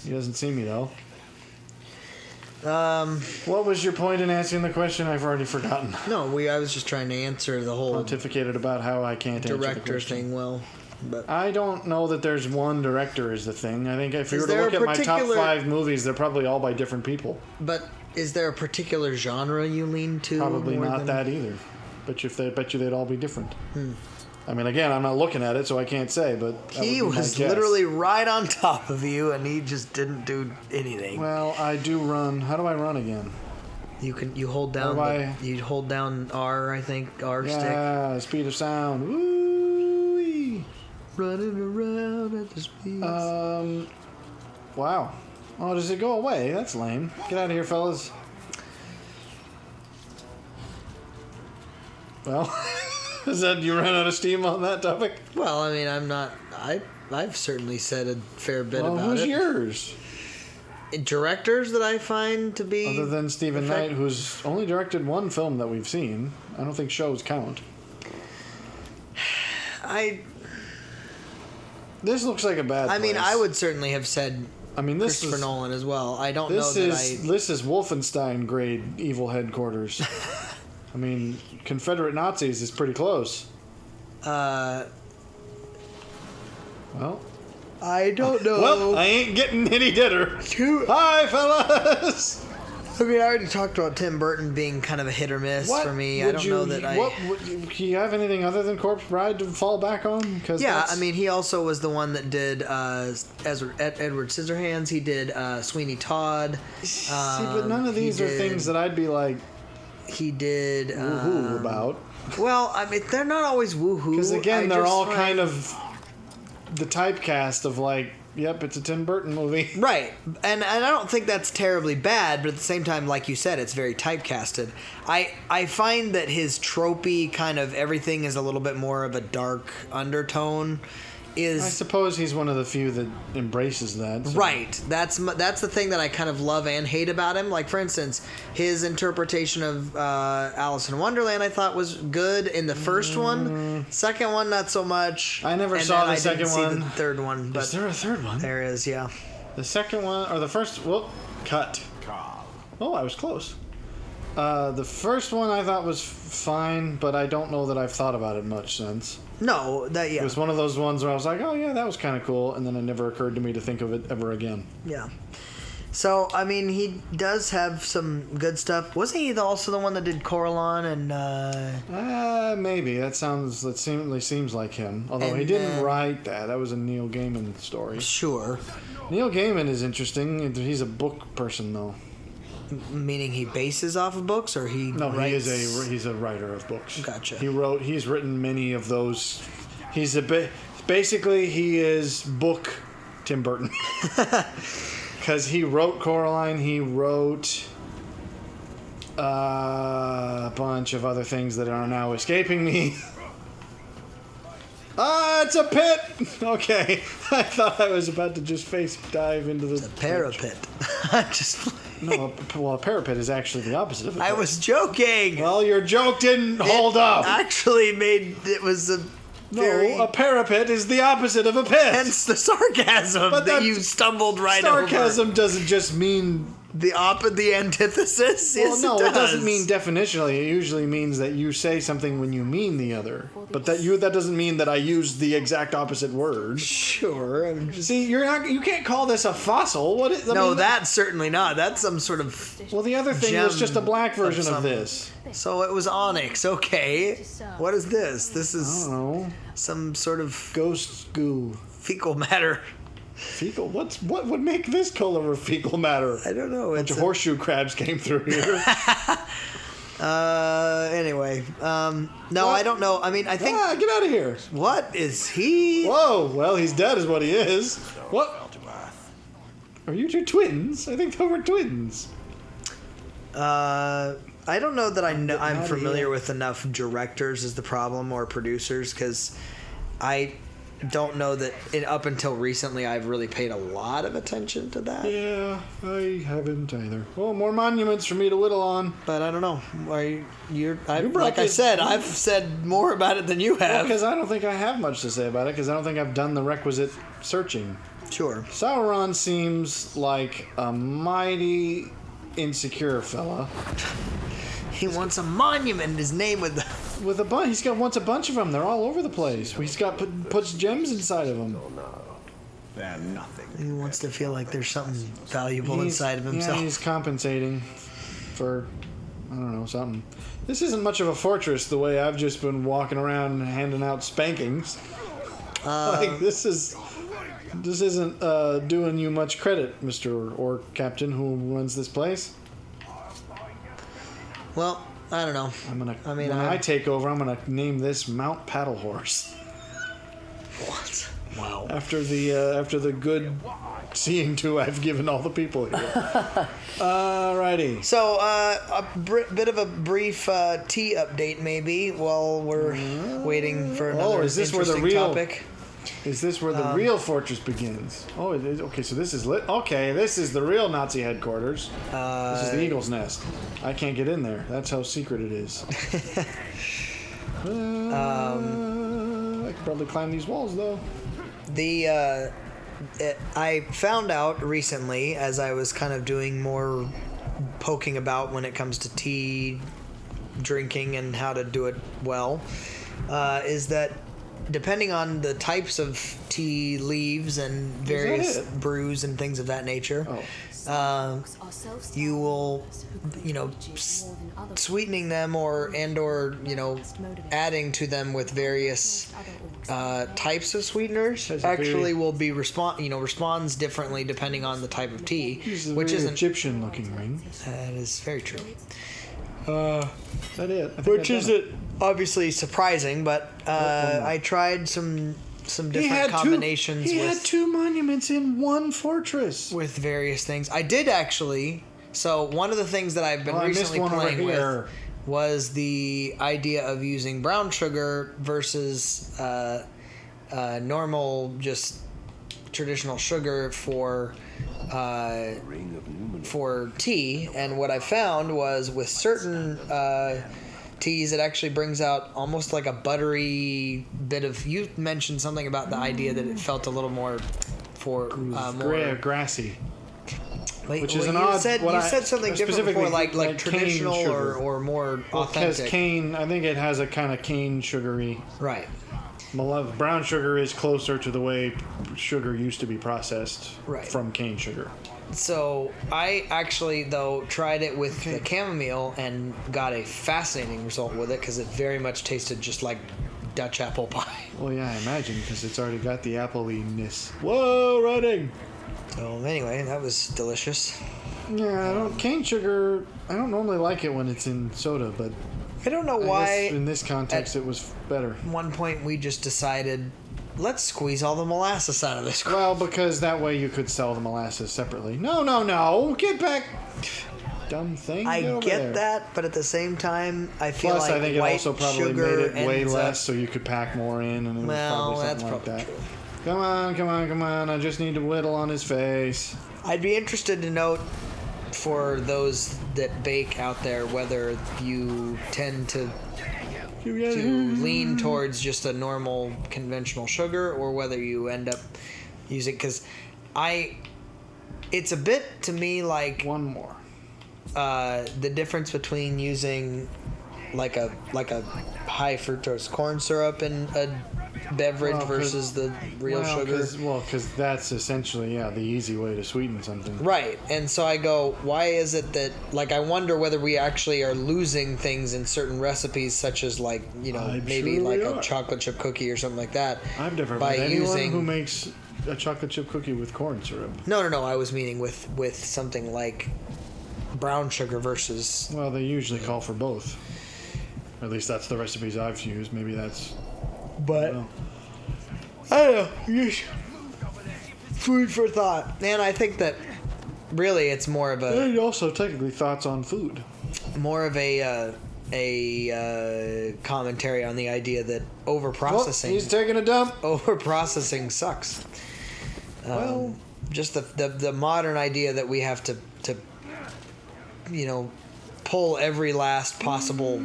He doesn't see me, though. What was your point in answering the question? I've already forgotten. No, I was just trying to answer the whole pontificated about how I can't answer the director thing well. But I don't know that there's one director is the thing. I think if you were to look at my top 5 movies, they're probably all by different people. But is there a particular genre you lean to? Probably not that either. Bet you they'd all be different. I mean, again, I'm not looking at it, so I can't say, but he was literally right on top of you, and he just didn't do anything. Well, I do run. How do I run again? You hold down you hold down R, I think, R stick. Yeah, speed of sound. Woo! Running around at the speed. Wow. Oh, does it go away? That's lame. Get out of here, fellas. Well, is that you ran out of steam on that topic? Well, I mean, I've certainly said a fair bit about it. Who's yours? Directors that I find to be... Other than Stephen Knight, who's only directed one film that we've seen. I don't think shows count. This looks like a bad place. I mean, I would certainly have said this Christopher Nolan as well. I don't know that This is Wolfenstein grade evil headquarters. I mean, Confederate Nazis is pretty close. Well, I don't know. Well, I ain't getting any deader. Hi, fellas! I mean, I already talked about Tim Burton being kind of a hit or miss for me. I don't know that can you have anything other than Corpse Bride to fall back on? I mean, he also was the one that did Edward Scissorhands. He did Sweeney Todd. See, but none of these are things that I'd be like... He did... woohoo about. Well, I mean, they're not always woohoo. Because again, they're all kind of the typecast of like, yep, it's a Tim Burton movie. Right. And I don't think that's terribly bad, but at the same time, like you said, it's very typecasted. I find that his tropey kind of everything is a little bit more of a dark undertone. I suppose he's one of the few that embraces that. So. Right. That's the thing that I kind of love and hate about him. Like, for instance, his interpretation of Alice in Wonderland I thought was good in the first one. Second one, not so much. I never saw the second one. I didn't see the third one. But is there a third one? There is, yeah. The second one, or the first, cut. Oh, I was close. The first one I thought was fine, but I don't know that I've thought about it much since. No, It was one of those ones where I was like, oh yeah, that was kind of cool, and then it never occurred to me to think of it ever again. Yeah. So, I mean, he does have some good stuff. Wasn't he also the one that did Coraline and... Maybe. That seems like him. Although he didn't write that. That was a Neil Gaiman story. Sure. Neil Gaiman is interesting. He's a book person, though. Meaning he bases off of books, or he writes... he's a writer of books. Gotcha. He's written many of those. Basically, he is book Tim Burton. Because he wrote Coraline, he wrote a bunch of other things that are now escaping me. It's a pit! Okay, I thought I was about to just face dive into the... It's a parapet. No, a parapet is actually the opposite of a pit. I was joking! Well, your joke didn't hold up. Actually it was a... No, a parapet is the opposite of a pit. Hence the sarcasm that you stumbled right over. Sarcasm doesn't just mean... The antithesis? Well, yes, no, it it doesn't mean definitionally. It usually means that you say something when you mean the other. But that doesn't mean that I use the exact opposite word. Sure. See, you can't call this a fossil. That's certainly not. That's some sort of... Well, the other thing is just a black version of this. So it was onyx. Okay. What is this? This is... I don't know. Some sort of... Ghost goo. Fecal matter. Fecal? What would make this color of fecal matter? I don't know. A bunch of horseshoe crabs came through here. Anyway. No, what? I don't know. I mean, I think... get out of here. What is he? Whoa. Well, he's dead is what he is. What? Are you two twins? I think they were twins. I don't know that I'm familiar with enough directors is the problem, or producers, because I don't know that up until recently I've really paid a lot of attention to that. Yeah, I haven't either. Well, more monuments for me to whittle on. But I don't know. Like I said, I've said more about it than you have. Because I don't think I have much to say about it, because I don't think I've done the requisite searching. Sure. Sauron seems like a mighty insecure fella. He wants a monument in his name with a bunch. He's wants a bunch of them. They're all over the place. He's puts gems inside of them. They're nothing. He wants to feel like there's something valuable inside of himself. Yeah, he's compensating for, I don't know, something. This isn't much of a fortress the way I've just been walking around and handing out spankings. This isn't doing you much credit, Mr. or Captain who runs this place. Well, I don't know. When I take over, I'm gonna name this Mount Paddlehorse. What? Wow. After the good seeing to I've given all the people here. Alrighty. So, a bit of a brief tea update, maybe, while we're waiting for another interesting topic. Is this where the real fortress begins? Oh, it is. Okay, so this is lit. Okay, this is the real Nazi headquarters. This is the Eagle's Nest. I can't get in there. That's how secret it is. I could probably climb these walls, though. I found out recently, as I was kind of doing more poking about when it comes to tea drinking and how to do it well, is that depending on the types of tea leaves and various brews and things of that nature, you will, sweetening them or adding to them with various types of sweeteners actually will be responds differently depending on the type of tea, which is an Egyptian-looking ring. That is very true. Is that it? Which isn't obviously surprising, but I tried some different combinations. He had two monuments in one fortress with various things. I did actually. So one of the things that I've been recently playing with was the idea of using brown sugar versus normal, just traditional sugar for tea. And what I found was with certain teas, it actually brings out almost like a buttery bit of. You mentioned something about the idea that it felt a little more more grassy. Wait, which is an you odd. said, you said something different before, like traditional cane sugar. or more Because authentic. cane, I think it has a kind of cane sugary. Right. Brown sugar is closer to the way sugar used to be processed from cane sugar. So I actually, though, tried it with the chamomile and got a fascinating result with it because it very much tasted just like Dutch apple pie. Well, yeah, I imagine because it's already got the appley-ness. Whoa, running! So anyway, that was delicious. Yeah, cane sugar. I don't normally like it when it's in soda, but I don't know why. In this context, it was better. At one point, we just decided, let's squeeze all the molasses out of this. Well, because that way you could sell the molasses separately. No! Get back! Dumb thing. I get that, but at the same time, I feel Plus, like I think it white also probably sugar made it way ends less, up, so you could pack more in, and it was well, probably that's something like probably that. true. Come on! I just need to whittle on his face. I'd be interested to note for those that bake out there whether you tend to lean towards just a normal conventional sugar or whether you end up using, because it's a bit to me like one more the difference between using like a high fructose corn syrup in a beverage versus the real sugar. Because that's essentially the easy way to sweeten something. Right, and so I go, why is it that, like, I wonder whether we actually are losing things in certain recipes, such as, like, maybe sure like we a are. chocolate chip cookie or something like that. I've never met anyone who makes a chocolate chip cookie with corn syrup. No, I was meaning with something like brown sugar versus... Well, they usually call for both. At least that's the recipes I've used. Maybe that's... But I don't know. Just food for thought. And I think that really it's more of a... And also technically thoughts on food. More of a commentary on the idea that overprocessing... he's taking a dump. Overprocessing sucks. Well... Just the modern idea that we have to pull every last possible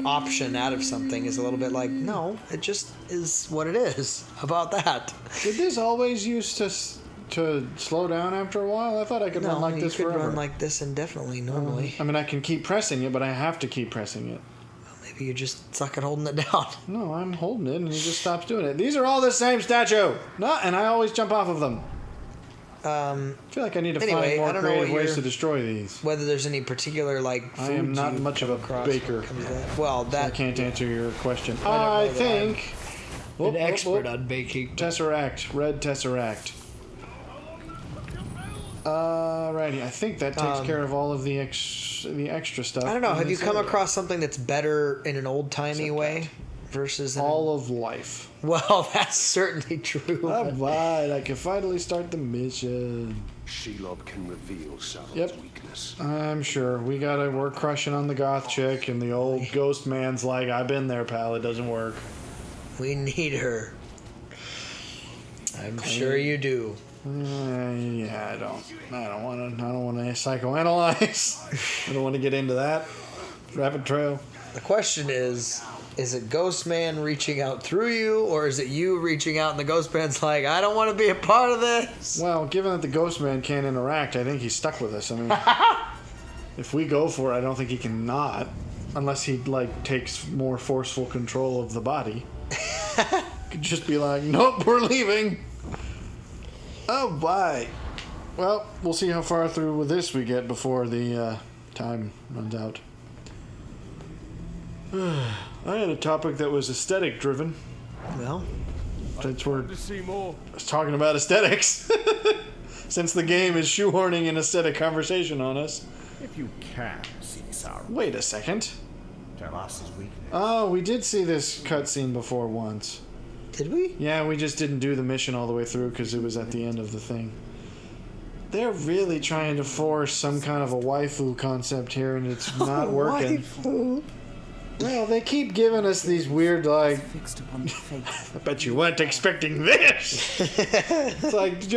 option out of something is a little bit like, no, it just is what it is. How about that? Did this always used to slow down after a while? I thought I could run like this forever. No, you could run like this indefinitely, normally. I mean, I can keep pressing it, but I have to keep pressing it. Well, maybe you just suck at holding it down. No, I'm holding it, and he just stops doing it. These are all the same statue! No, and I always jump off of them. I feel like I need to find more creative ways to destroy these. Whether there's any particular, like, food I am not much of a baker. Well, that... So I can't answer your question. I think... An expert on baking. Tesseract. Red Tesseract. Alrighty. I think that takes care of all of the extra stuff. I don't know. Have you come across something that's better in an old-timey way versus... all of life. Well, that's certainly true. Alright, I can finally start the mission. Shelob can reveal Sauron's weakness. I'm sure. We're crushing on the goth chick, and the old ghost man's like, I've been there, pal, it doesn't work. We need her. I'm sure you do. Yeah, I don't want to psychoanalyze. I don't want to get into that rabbit trail. The question is it Ghost Man reaching out through you, or is it you reaching out and the Ghost Man's like, I don't want to be a part of this? Well, given that the Ghost Man can't interact, I think he's stuck with us. I mean, if we go for it, I don't think he can not, unless he takes more forceful control of the body. Could just be like, nope, we're leaving. Oh, bye. Well, we'll see how far through with this we get before the time runs out. I had a topic that was aesthetic driven. Well, since I was talking about aesthetics. Since the game is shoehorning an aesthetic conversation on us. If you can see Sauron. Wait a second. Tell us his weakness. Oh, we did see this cutscene before once. Did we? Yeah, we just didn't do the mission all the way through because it was at the end of the thing. They're really trying to force some kind of a waifu concept here, and it's not working. Waifu. Well, they keep giving us these weird, I bet you weren't expecting this. It's like,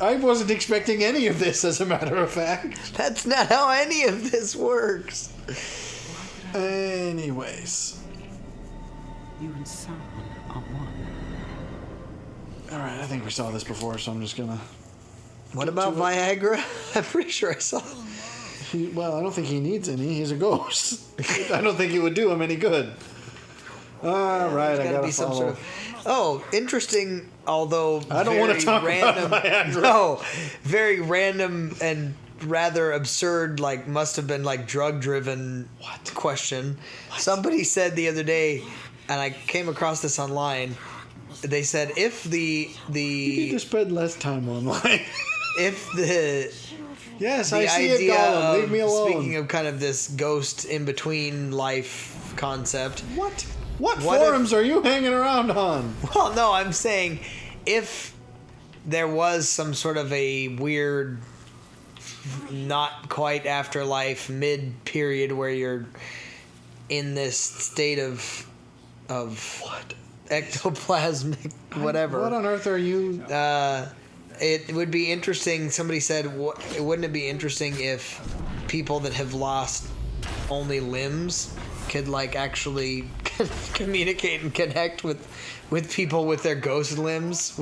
I wasn't expecting any of this, as a matter of fact. That's not how any of this works. Anyways. You and Sauron are one. Alright, I think we saw this before, so I'm just gonna What about Viagra? I'm pretty sure I saw. Well, I don't think he needs any. He's a ghost. I don't think it would do him any good. All right, I gotta follow. Interesting. Although I don't want to talk about Viagra. No, very random and rather absurd. Like must have been like drug driven. Question? What? Somebody said the other day, and I came across this online. They said if you need to spend less time online. If the Yes, I see it, Gollum. Leave me alone. Speaking of kind of this ghost in between life concept. What forums are you hanging around on? Well, no, I'm saying if there was some sort of a weird, not quite afterlife mid period where you're in this state of what ectoplasmic whatever. What on earth are you? It would be interesting. Somebody said, wouldn't it be interesting if people that have lost only limbs could like actually communicate and connect with people with their ghost limbs?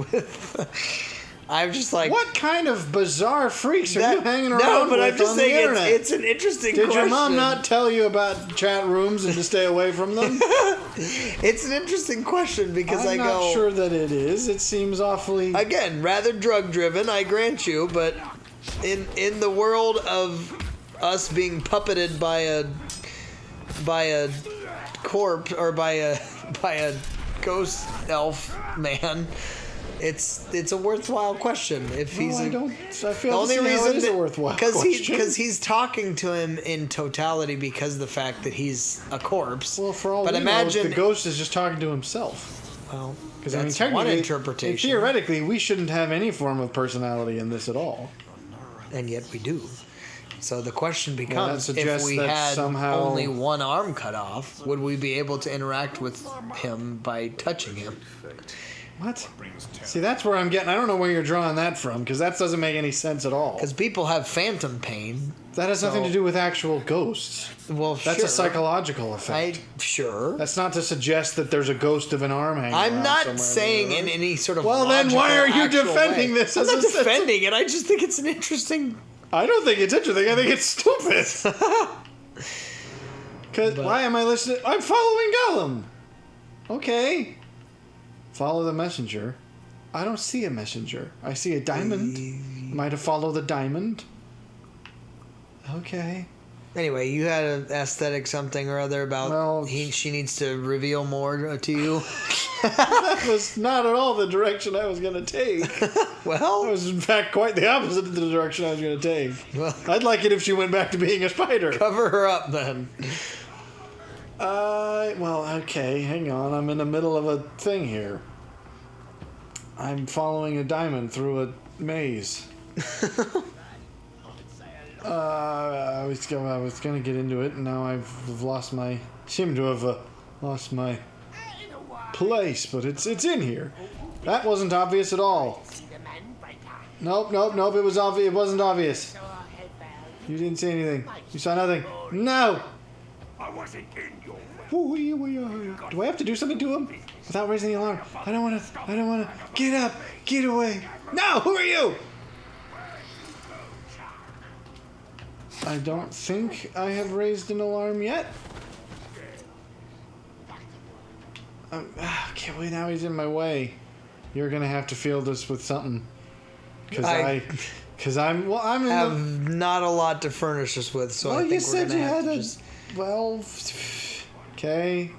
I'm just like, what kind of bizarre freaks are you hanging around no, but with I'm just on saying the internet? It's an interesting Did question. your mom not tell you about chat rooms and to stay away from them? It's an interesting question because I'm not sure that it is. It seems awfully... Again, rather drug-driven, I grant you, but in the world of us being puppeted by a corpse or by a ghost elf man... It's a worthwhile question. If he's I feel the only reason it is a worthwhile question because he's talking to him in totality because of the fact that he's a corpse. Well, for all we know, the ghost is just talking to himself. Well, because that's one interpretation. Theoretically, we shouldn't have any form of personality in this at all, and yet we do. So the question becomes: if we had somehow only one arm cut off, would we be able to interact with him by touching him? What? See, that's where I'm getting... I don't know where you're drawing that from, because that doesn't make any sense at all. Because people have phantom pain. That has nothing to do with actual ghosts. Well, That's a psychological effect. Sure. That's not to suggest that there's a ghost of an arm hanging around I'm not saying in any sort of Well, then why are you defending this? I'm not defending it. I just think it's an interesting... I don't think it's interesting. I think it's stupid. Why am I listening? I'm following Gollum. Okay. Follow the messenger. I don't see a messenger. I see a diamond. Might have followed the diamond. Okay. Anyway, you had an aesthetic something or other about she needs to reveal more to you. That was not at all the direction I was going to take. Well, that was in fact quite the opposite of the direction I was going to take. Well, I'd like it if she went back to being a spider. Cover her up then. Okay, hang on. I'm in the middle of a thing here. I'm following a diamond through a maze. I was going to get into it, and now I've lost my... seem to have lost my place, but it's in here. That wasn't obvious at all. Nope, it was obvious. It wasn't obvious. You didn't see anything. You saw nothing. No! I wasn't in your way. Do I have to do something to him without raising the alarm? I don't want to. Get up. Get away. No, who are you? I don't think I have raised an alarm yet. Okay, wait, now he's in my way. You're going to have to field this with something. Because I'm not a lot to furnish us with, so I think you said we're you going to had Well, okay.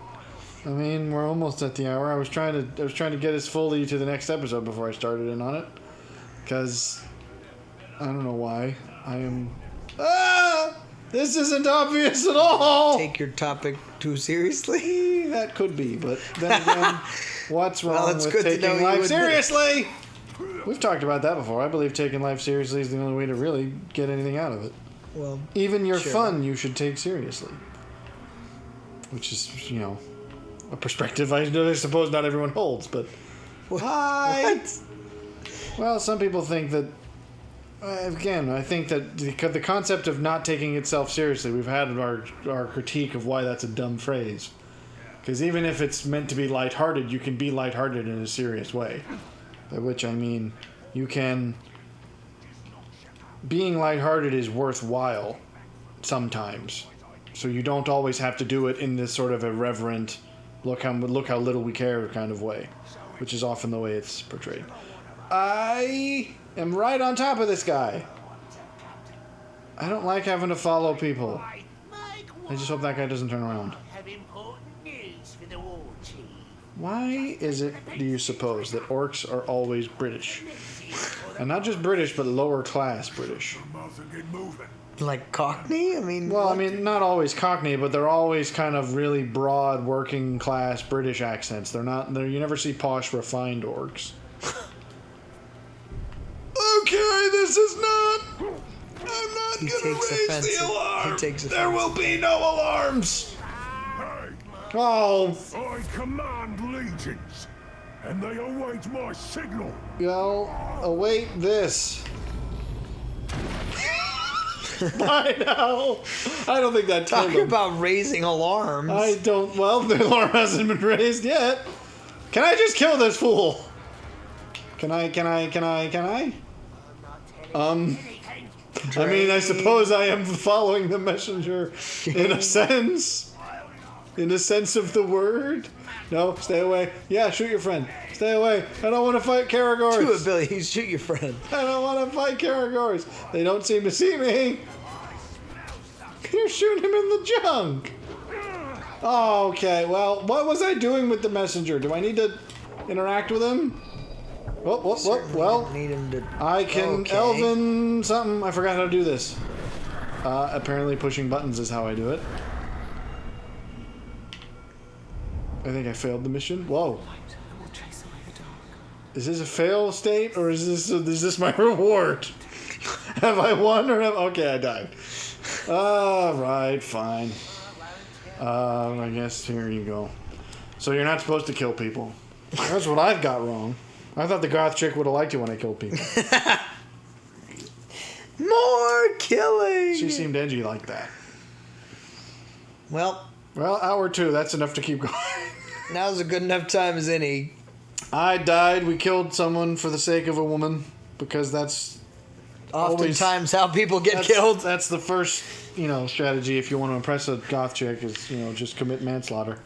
I mean, we're almost at the hour. I was trying to get us fully to the next episode before I started in on it, because I don't know why I am. This isn't obvious at all. Take your topic too seriously. That could be, but then again, what's wrong with taking life seriously? We've talked about that before. I believe taking life seriously is the only way to really get anything out of it. Well, even your fun you should take seriously. Which is, a perspective I suppose not everyone holds, but... What? Well, some people think that... Again, I think that the concept of not taking itself seriously, we've had our critique of why that's a dumb phrase. Because even if it's meant to be lighthearted, you can be lighthearted in a serious way. By which I mean, you can being lighthearted is worthwhile sometimes. So you don't always have to do it in this sort of irreverent, look how little we care kind of way, which is often the way it's portrayed. I am right on top of this guy. I don't like having to follow people. I just hope that guy doesn't turn around. Why is it, do you suppose, that orcs are always British? And not just British, but lower class British. Like Cockney? I mean... Well, I mean, not always Cockney, but they're always kind of really broad, working class British accents. They're not... you never see posh, refined orcs. Okay, this is not... I'm not going to raise the alarm. There will be no alarms. Oh. I command legions, and they await my signal. Yo, await this. By now. I don't think that told Talking about raising alarms. I don't... Well, the alarm hasn't been raised yet. Can I just kill this fool? Can I? I mean, I suppose I am following the messenger in a sense. In the sense of the word. No, stay away. Yeah, shoot your friend. Stay away. I don't want to fight Karagors. Two abilities, shoot your friend. I don't want to fight Karagors. They don't seem to see me. You're shooting him in the junk. Oh, okay. Well, what was I doing with the messenger? Do I need to interact with him? Well, need him to... I can Elven something. I forgot how to do this. Apparently pushing buttons is how I do it. I think I failed the mission. Whoa. Is this a fail state, or is this my reward? Have I won, or okay, I died. Alright, fine. I guess here you go. So you're not supposed to kill people. That's what I've got wrong. I thought the goth chick would have liked it when I killed people. More killing! She seemed edgy like that. Well, hour 2, that's enough to keep going. Now's a good enough time as any. I died. We killed someone for the sake of a woman, because that's Oftentimes how people get killed. That's the first, strategy if you want to impress a goth chick is, just commit manslaughter.